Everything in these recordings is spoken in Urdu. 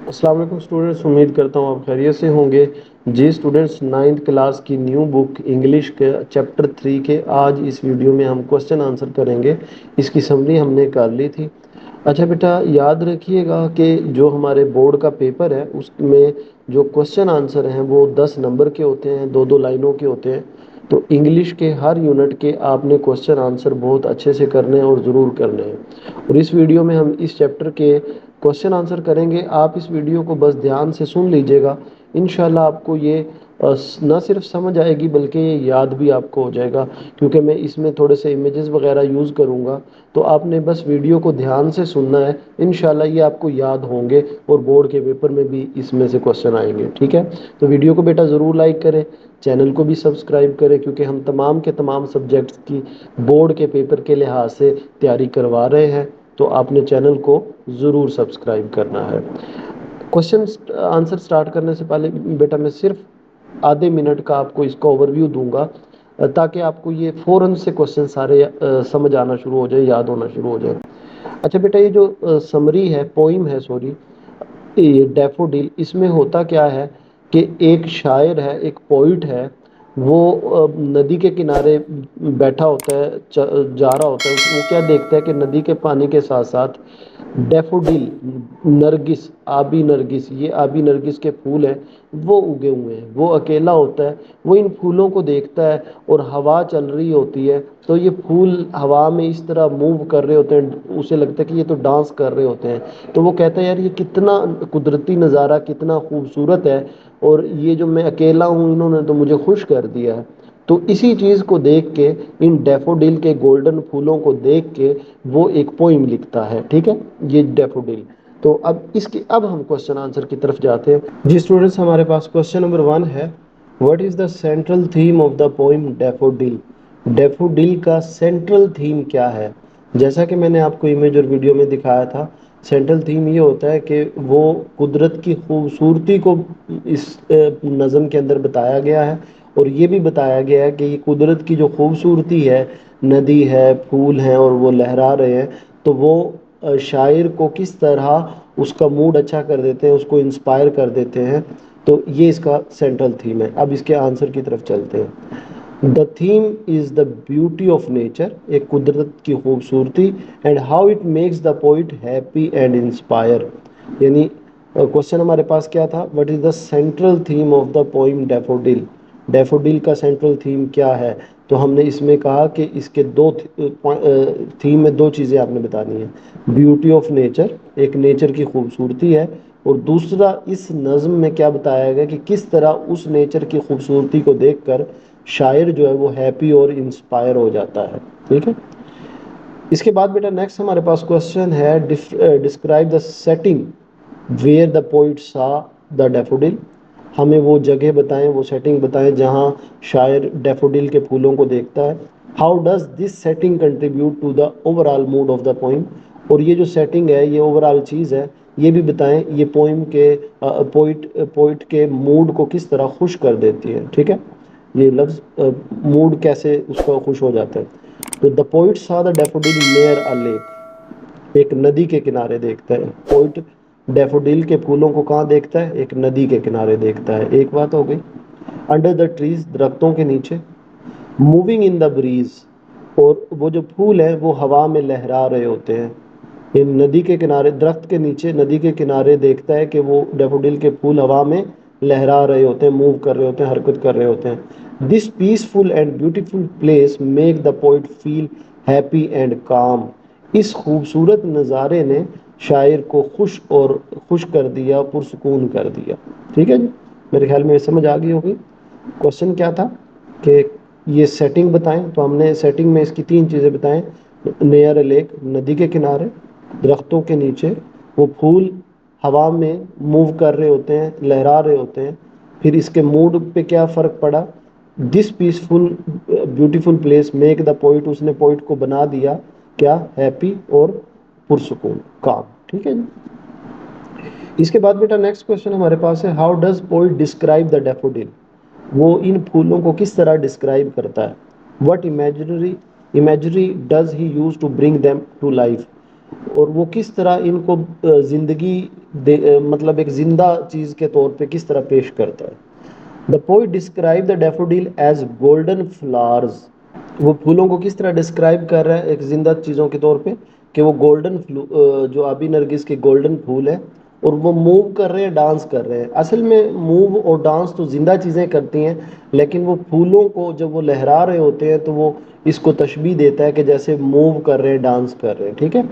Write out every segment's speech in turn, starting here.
السلام علیکم اسٹوڈنٹس، امید کرتا ہوں آپ خیریت سے ہوں گے۔ جی اسٹوڈنٹس، 9th کلاس کی نیو بک انگلش کے چیپٹر 3 کے آج اس ویڈیو میں ہم کوسچن آنسر کریں گے۔ اس کی سمری ہم نے کر لی تھی۔ اچھا بیٹا، یاد رکھیے گا کہ جو ہمارے بورڈ کا پیپر ہے اس میں جو کوسچن آنسر ہیں وہ 10 نمبر کے ہوتے ہیں، دو دو لائنوں کے ہوتے ہیں۔ تو انگلش کے ہر یونٹ کے آپ نے کوسچن آنسر بہت اچھے سے کرنے ہیں اور ضرور کرنے ہیں۔ اور اس ویڈیو میں ہم اس چیپٹر کے کوسچن آنسر کریں گے۔ آپ اس ویڈیو کو بس دھیان سے سن لیجئے گا، انشاءاللہ آپ کو یہ نہ صرف سمجھ آئے گی بلکہ یہ یاد بھی آپ کو ہو جائے گا، کیونکہ میں اس میں تھوڑے سے امیجز وغیرہ یوز کروں گا۔ تو آپ نے بس ویڈیو کو دھیان سے سننا ہے، انشاءاللہ یہ آپ کو یاد ہوں گے اور بورڈ کے پیپر میں بھی اس میں سے کوسچن آئیں گے، ٹھیک ہے؟ تو ویڈیو کو بیٹا ضرور لائک کریں، چینل کو بھی سبسکرائب کریں، کیونکہ ہم تمام کے تمام سبجیکٹس کی بورڈ کے پیپر کے لحاظ سے تیاری کروا رہے ہیں، تو آپ نے چینل کو ضرور سبسکرائب کرنا ہے۔ کوسچن آنسر سٹارٹ کرنے سے پہلے بیٹا میں صرف آدھے منٹ کا آپ کو اس کا اوور ویو دوں گا، تاکہ آپ کو یہ فوراً سے کوسچن سارے سمجھ آنا شروع ہو جائے، یاد ہونا شروع ہو جائے۔ اچھا بیٹا، یہ جو سمری ہے، پوئم ہے سوری، یہ ڈیفوڈل، اس میں ہوتا کیا ہے کہ ایک شاعر ہے، ایک پوئٹ ہے، وہ ندی کے کنارے بیٹھا ہوتا ہے، جا رہا ہوتا ہے۔ وہ کیا دیکھتا ہے کہ ندی کے پانی کے ساتھ ساتھ ڈیفوڈل، نرگس، آبی نرگس، یہ آبی نرگس کے پھول ہیں، وہ اگے ہوئے ہیں۔ وہ اکیلا ہوتا ہے، وہ ان پھولوں کو دیکھتا ہے، اور ہوا چل رہی ہوتی ہے تو یہ پھول ہوا میں اس طرح موو کر رہے ہوتے ہیں، اسے لگتا ہے کہ یہ تو ڈانس کر رہے ہوتے ہیں۔ تو وہ کہتا ہے یار یہ کتنا قدرتی نظارہ، کتنا خوبصورت ہے، اور یہ جو میں اکیلا ہوں انہوں نے تو مجھے خوش کر دیا ہے۔ تو اسی چیز کو دیکھ کے، ان ڈیفوڈل کے گولڈن پھولوں کو دیکھ کے وہ ایک پوئم لکھتا ہے، ٹھیک ہے؟ یہ ڈیفوڈل۔ تو اب ہم کوسچن آنسر کی طرف جاتے ہیں۔ جی اسٹوڈنٹس، ہمارے پاس کوسچن نمبر 1 ہے، what is the central theme of the poem daffodil? Daffodil کا سینٹرل تھیم کیا ہے؟ جیسا کہ میں نے آپ کو امیج اور ویڈیو میں دکھایا تھا، سینٹرل تھیم یہ ہوتا ہے کہ وہ قدرت کی خوبصورتی کو اس نظم کے اندر بتایا گیا ہے، اور یہ بھی بتایا گیا ہے کہ یہ قدرت کی جو خوبصورتی ہے، ندی ہے، پھول ہیں اور وہ لہرا رہے ہیں، تو وہ شاعر کو کس طرح اس کا موڈ اچھا کر دیتے ہیں، اس کو انسپائر کر دیتے ہیں۔ تو یہ اس کا سینٹرل تھیم ہے۔ اب اس کے آنسر کی طرف چلتے ہیں۔ The theme is the beauty of nature, ایک قدرت کی خوبصورتی، and how it makes the poet happy and inspire. یعنی کوشچن ہمارے پاس کیا تھا، what is the central theme of the poem daffodil? Daffodil کا سینٹرل تھیم کیا ہے؟ تو ہم نے اس میں کہا کہ اس کے دو تھیم میں دو چیزیں آپ نے بتانی ہیں، بیوٹی آف نیچر، ایک نیچر کی خوبصورتی ہے، اور دوسرا اس نظم میں کیا بتایا گیا کہ کس طرح اس نیچر کی خوبصورتی کو دیکھ کر شاعر جو ہے وہ ہیپی اور انسپائر ہو جاتا ہے، ٹھیک ہے؟ اس کے بعد بیٹا نیکسٹ ہمارے پاس کوسچن ہے، describe the setting where the poet saw the ڈیفوڈل۔ ہمیں وہ جگہ بتائیں، وہ سیٹنگ بتائیں جہاں شاعر ڈیفوڈل کے پھولوں کو دیکھتا ہے۔ How does this setting contribute to the overall mood of the poem? اور یہ جو سیٹنگ ہے، یہ اوور آل چیز ہے، یہ بھی بتائیں یہ پوئم کے پوئٹ کے موڈ کو کس طرح خوش کر دیتی ہے، ٹھیک ہے؟ یہ لفظ موڈ کیسے اس کو خوش ہو جاتا ہے۔ تو دا poet saw the ڈیفوڈل near a leak, ایک ندی کے کنارے دیکھتا ہے پوئٹ، ڈیفوڈل کے پھولوں کو کہاں دیکھتا ہے؟ ایک ندی کے کنارے دیکھتا ہے، ایک بات ہو گئی۔ انڈر دا ٹریز، درختوں کے نیچے۔ موونگ ان دا بریز، اور وہ جو پھول ہیں وہ ہوا میں لہرا رہے ہوتے ہیں۔ ان ندی کے کنارے، درخت کے نیچے ندی کے کنارے دیکھتا ہے کہ وہ ڈیفوڈل کے پھول ہوا میں لہرا رہے ہوتے ہیں، موو کر رہے ہوتے ہیں، حرکت کر رہے ہوتے ہیں۔ This peaceful and beautiful place make the poet feel happy and calm. اس خوبصورت نظارے نے شاعر کو خوش کر دیا، پرسکون کر دیا، ٹھیک ہے جی؟ میرے خیال میں سمجھ آ گئی ہوگی۔ کوشچن کیا تھا کہ یہ سیٹنگ بتائیں، تو ہم نے سیٹنگ میں اس کی 3 چیزیں بتائیں، نیئر اے لیک، ندی کے کنارے، درختوں کے نیچے، وہ پھول ہوا میں موو کر رہے ہوتے ہیں، لہرا رہے ہوتے ہیں۔ پھر اس کے موڈ پہ کیا فرق پڑا؟ This peaceful beautiful place make the poet, اس نے پوئٹ کو بنا دیا کیا؟ ہیپی اور پرسکون، کام، ٹھیک ہے جی؟ اس کے بعد بیٹا نیکسٹ کوسچن ہمارے پاس ہے، how does poet describe the daffodil? وہ ان پھولوں کو کس طرح ڈسکرائب کرتا ہے؟ What imagery does he use to bring them to life? اور وہ کس طرح ان کو زندگی مطلب ایک زندہ چیز کے طور پہ کس طرح پیش کرتا ہے. دا poet describe the daffodil as golden flowers. وہ پھولوں کو کس طرح ڈسکرائب کر رہا ہے ایک زندہ چیزوں کے طور پہ کہ وہ گولڈن جو آبی نرگس کے گولڈن پھول ہیں اور وہ موو کر رہے ہیں ڈانس کر رہے ہیں. اصل میں موو اور ڈانس تو زندہ چیزیں کرتی ہیں لیکن وہ پھولوں کو جب وہ لہرا رہے ہوتے ہیں تو وہ اس کو تشبیہ دیتا ہے کہ جیسے موو کر رہے ہیں ڈانس کر رہے ہیں. ٹھیک ہے.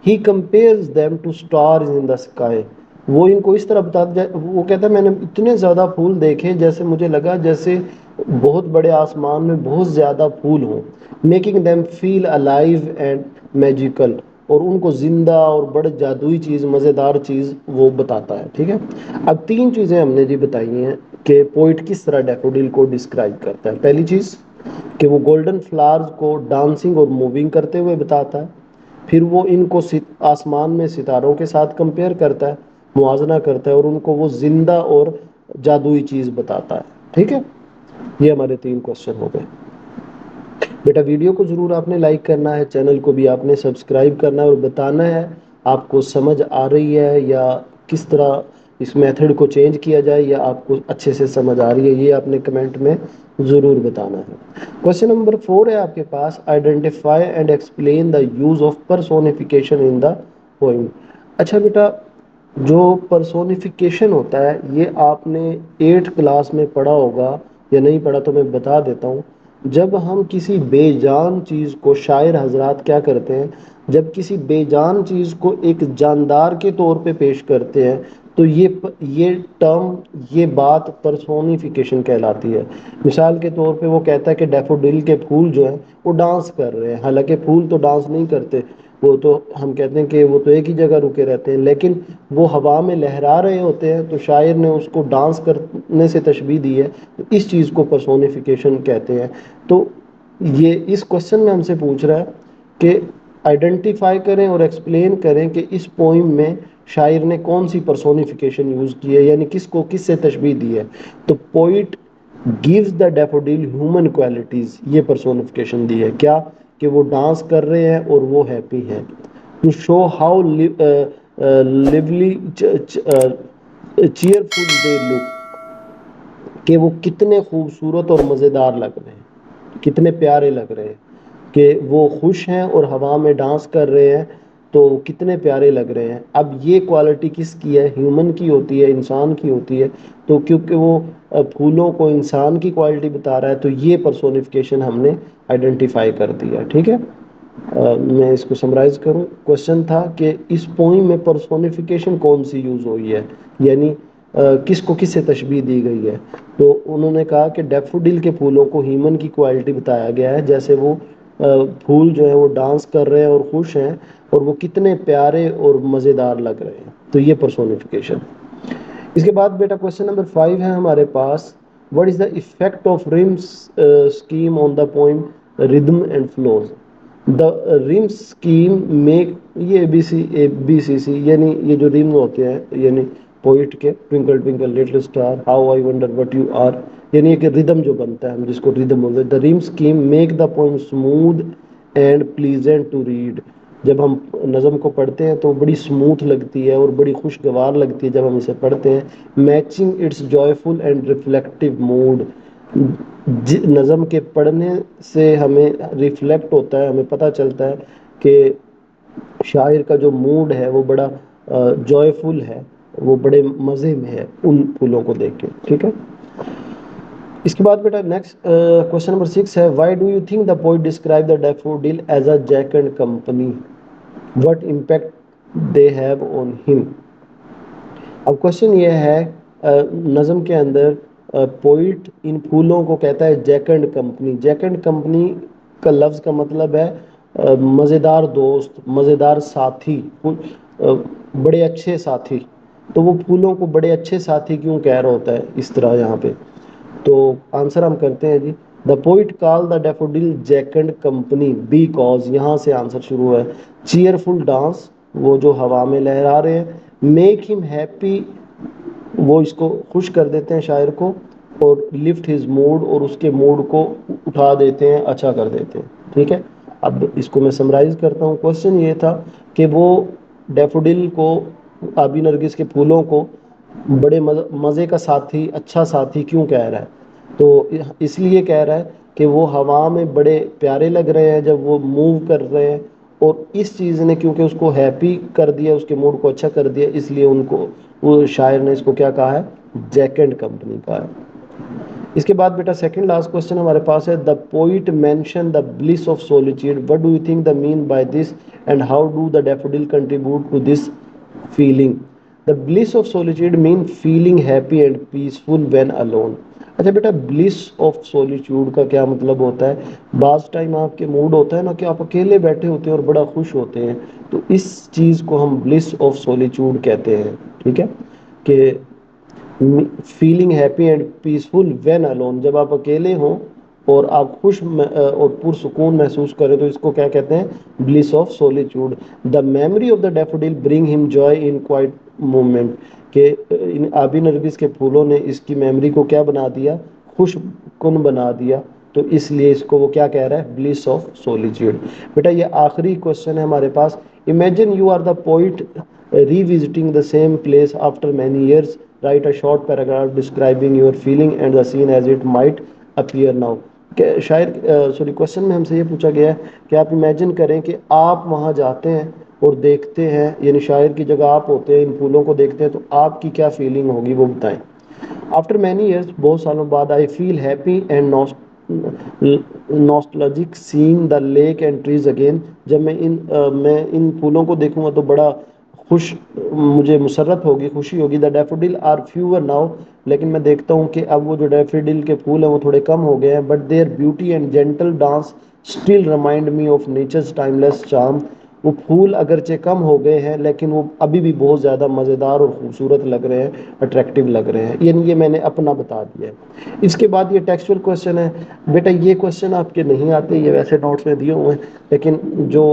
ہی compares them to stars in the sky. وہ ان کو اس طرح بتا وہ کہتا ہے میں نے اتنے زیادہ پھول دیکھے جیسے مجھے لگا جیسے بہت بڑے آسمان میں بہت زیادہ پھول ہوں. Making them feel alive and magical. اور ان کو زندہ اور بڑے جادوئی چیز مزیدار چیز وہ بتاتا ہے. ٹھیک ہے. اب تین چیزیں ہم نے جی بتائی ہیں کہ پوئٹ کس طرح ڈیفوڈل کو ڈسکرائب کرتا ہے. پہلی چیز کہ وہ گولڈن فلاورز کو ڈانسنگ اور موونگ کرتے ہوئے بتاتا ہے. پھر وہ ان کو آسمان میں ستاروں کے ساتھ کمپیئر کرتا ہے موازنہ کرتا ہے اور ان کو وہ زندہ اور جادوئی چیز بتاتا ہے. ٹھیک ہے. یہ ہمارے تین کوشچن ہو گئے. بیٹا ویڈیو کو ضرور آپ نے لائک کرنا ہے, چینل کو بھی آپ نے سبسکرائب کرنا ہے اور بتانا ہے آپ کو سمجھ آ رہی ہے یا کس طرح اس میتھڈ کو چینج کیا جائے یا آپ کو اچھے سے سمجھ آ رہی ہے, یہ آپ نے کمنٹ میں ضرور بتانا ہے. کوشچن نمبر 4 ہے آپ کے پاس, identify and explain the use of personification in the poem. اچھا بیٹا جو پرسونیفیکیشن ہوتا ہے یہ آپ نے 8 کلاس میں پڑھا ہوگا یا نہیں پڑھا تو میں بتا دیتا ہوں. جب ہم کسی بے جان چیز کو, شاعر حضرات کیا کرتے ہیں جب کسی بے جان چیز کو ایک جاندار کے طور پہ پیش کرتے ہیں تو یہ ٹرم یہ بات پرسونیفیکیشن کہلاتی ہے. مثال کے طور پہ وہ کہتا ہے کہ ڈیفوڈل کے پھول جو ہیں وہ ڈانس کر رہے ہیں, حالانکہ پھول تو ڈانس نہیں کرتے, وہ تو ہم کہتے ہیں کہ وہ تو ایک ہی جگہ رکے رہتے ہیں, لیکن وہ ہوا میں لہرا رہے ہوتے ہیں تو شاعر نے اس کو ڈانس کرنے سے تشبیہ دی ہے. اس چیز کو پرسونیفیکیشن کہتے ہیں. تو یہ اس کوشچن میں ہم سے پوچھ رہا ہے کہ آئیڈینٹیفائی کریں اور ایکسپلین کریں کہ اس پوئم میں شاعر نے کون سی پرسونیفیکیشن یوز کی ہے, یعنی کس کو کس سے تشبیہ دی ہے. تو poet gives the daffodil human qualities, یہ پرسونیفیکیشن دی ہے کیا کہ وہ ڈانس کر رہے ہیں اور وہ ہیپی ہیں. to show how lively cheerful they look, کہ وہ کتنے خوبصورت اور مزیدار لگ رہے ہیں, کتنے پیارے لگ رہے ہیں, کہ وہ خوش ہیں اور ہوا میں ڈانس کر رہے ہیں تو کتنے پیارے لگ رہے ہیں. اب یہ کوالٹی کس کی ہے, ہیومن کی ہوتی ہے, انسان کی ہوتی ہے. تو کیونکہ وہ پھولوں کو انسان کی کوالٹی بتا رہا ہے تو یہ پرسونیفیکیشن ہم نے آئیڈینٹیفائی کر دیا. ٹھیک ہے. میں اس کو سمرائز کروں. کوشچن تھا کہ اس پوئم میں پرسونیفیکیشن کون سی یوز ہوئی ہے, یعنی کس کو کس سے تشبیہ دی گئی ہے. تو انہوں نے کہا کہ ڈیفوڈل کے پھولوں کو ہیومن کی کوالٹی بتایا گیا ہے, جیسے وہ پھول جو ہیں وہ ڈانس کر رہے ہیں اور خوش ہیں اور وہ کتنے پیارے اور مزیدار لگ رہے ہیں. تو یہ پرسونیفیکیشن. اس کے بعد بیٹا کوشچن نمبر 5 ہے ہمارے پاس, what is the effect of Rim's scheme on the poem rhythm and flows. the rhyme scheme make, یہ ABCC یعنی یہ جو ریم ہوتے ہیں یعنی پوئٹ کے twinkle twinkle little star how I wonder what you are, یعنی کہ ردم جو بنتا ہے ہم جس کو ردم بولتے ہیں. The rhyme scheme make the poem smooth and pleasant to read. جب ہم نظم کو پڑھتے ہیں تو بڑی اسموتھ لگتی ہے اور بڑی خوشگوار لگتی ہے جب ہم اسے پڑھتے ہیں. Matching its joyful and reflective mood. نظم کے پڑھنے سے ہمیں ریفلیکٹ ہوتا ہے, ہمیں پتہ چلتا ہے کہ شاعر کا جو موڈ ہے وہ بڑا جوائفل ہے, وہ بڑے مزے میں ہے ان پھولوں کو دیکھ کے. ٹھیک ہے. اس کے بعد بیٹا نیکسٹ کوشچن نمبر 6 ہے, why do you think the poet describe the daffodil as a jack and company, what impact they have on him. اب کوشچن یہ ہے نظم کے اندر پوئٹ ان پھولوں کو کہتا ہے Jack and company. Jack and company کا لفظ کا مطلب ہے مزیدار دوست, مزیدار ساتھی, بڑے اچھے ساتھی. تو وہ پھولوں کو بڑے اچھے ساتھی کیوں کہہ رہا ہوتا ہے اس طرح یہاں پہ. تو آنسر ہم کرتے ہیں جی, the poet call the daffodil jack and company because, یہاں سے آنسر شروع ہوا ہے, چیئرفل ڈانس, وہ جو ہوا میں لہرا رہے ہیں, میک ہم ہیپی, وہ اس کو خوش کر دیتے ہیں شاعر کو, اور لفٹ ہز موڈ, اور اس کے موڈ کو اٹھا دیتے ہیں, اچھا کر دیتے ہیں. ٹھیک ہے. اب اس کو میں سمرائز کرتا ہوں. کوشچن یہ تھا کہ وہ ڈیفوڈل کو، آبی نرگس کے پھولوں کو بڑے مزے کا ساتھی، اچھا ساتھی کیوں کہہ رہا ہے؟ تو اس لیے کہہ رہا ہے کہ وہ ہوا میں بڑے پیارے لگ رہے ہیں جب وہ موو کر رہے ہیں، اور اس چیز نے کیونکہ اس کو ہیپی کر دیا، اس کے موڈ کو اچھا کر دیا، اس لیے ان کو وہ شاعر نے اس کو کیا کہا ہے؟ جیک اینڈ کمپنی کہا ہے. اس کے بعد بیٹا سیکنڈ لاسٹ کوسچن ہمارے پاس ہے، the poet mention the bliss of solitude, what do you think the mean by this and how do the daffodil contribute to this feeling? The bliss of solitude mean feeling happy and peaceful when alone. اچھا بیٹا، بلس آف سولیچیوڈ کا کیا مطلب ہوتا ہے؟ بعض ٹائم آپ کے موڈ ہوتا ہے نا کہ آپ اکیلے بیٹھے ہوتے ہیں اور بڑا خوش ہوتے ہیں، تو اس چیز کو ہم بلس آف سولیچیوڈ کہتے ہیں. ٹھیک ہے، کہ feeling happy and peaceful when alone، جب آپ اکیلے ہوں اور آپ خوش اور پرسکون محسوس کریں تو اس کو کیا کہتے ہیں؟ Bliss of solitude. The memory of the daffodil bring him joy in quite moment, کہ ان آبی نرگس کے پھولوں نے اس کی میموری کو کیا بنا دیا؟ خوش کن بنا دیا. تو اس لیے اس کو وہ کیا کہہ رہا ہے؟ Bills of سولیچیوڈ. بیٹا یہ آخری کوشچن ہے ہمارے پاس. Imagine you are the poet revisiting the same place after many years, write a short paragraph describing your feeling and the scene as it might appear now. کہ شاعر سوری کوشچن میں ہم سے یہ پوچھا گیا ہے کہ آپ امیجن کریں کہ آپ وہاں جاتے ہیں اور دیکھتے ہیں، یعنی شاعر کی جگہ آپ ہوتے ہیں، ان پھولوں کو دیکھتے ہیں، تو آپ کی کیا فیلنگ ہوگی وہ بتائیں. آفٹر مینی ایئرس، بہت سالوں بعد، I feel happy and nostalgic seeing the lake and trees again. جب میں ان پھولوں کو دیکھوں گا تو بڑا خوش، مجھے مسرت ہوگی، خوشی ہوگی. دا ڈیفوڈل آر فیور ناؤ، لیکن میں دیکھتا ہوں کہ اب وہ جو ڈیفوڈل کے پھول ہیں وہ تھوڑے کم ہو گئے ہیں. But their beauty and gentle dance still remind me of nature's timeless charm. وہ پھول اگرچہ کم ہو گئے ہیں لیکن وہ ابھی بھی بہت زیادہ مزیدار اور خوبصورت لگ رہے ہیں، اٹریکٹیو لگ رہے ہیں. یعنی یہ میں نے اپنا بتا دیا ہے. اس کے بعد یہ ٹیکسچوئل کوشچن ہے. بیٹا یہ کوشچن آپ کے نہیں آتے، یہ ویسے نوٹس میں دیے ہوئے ہیں، لیکن جو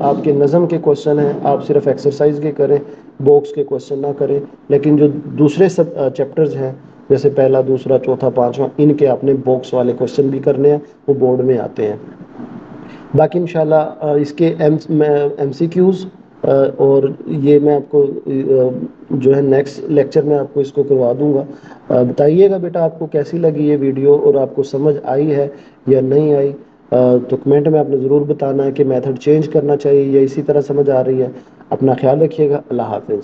آپ کے نظم کے کوشچن ہیں آپ صرف ایکسرسائز کے کریں، باکس کے کوشچن نہ کریں. لیکن جو دوسرے سب چیپٹرز ہیں جیسے پہلا، دوسرا، چوتھا، پانچواں، ان کے اپنے باکس والے کوشچن بھی کرنے ہیں، وہ بورڈ میں آتے ہیں. باقی انشاءاللہ اس کے ایم سی کیوز اور یہ میں آپ کو جو ہے نیکسٹ لیکچر میں آپ کو اس کو کروا دوں گا. بتائیے گا بیٹا آپ کو کیسی لگی یہ ویڈیو اور آپ کو سمجھ آئی ہے یا نہیں آئی. تو کمنٹ میں آپ نے ضرور بتانا ہے کہ میتھڈ چینج کرنا چاہیے یا اسی طرح سمجھ آ رہی ہے. اپنا خیال رکھیے گا. اللہ حافظ.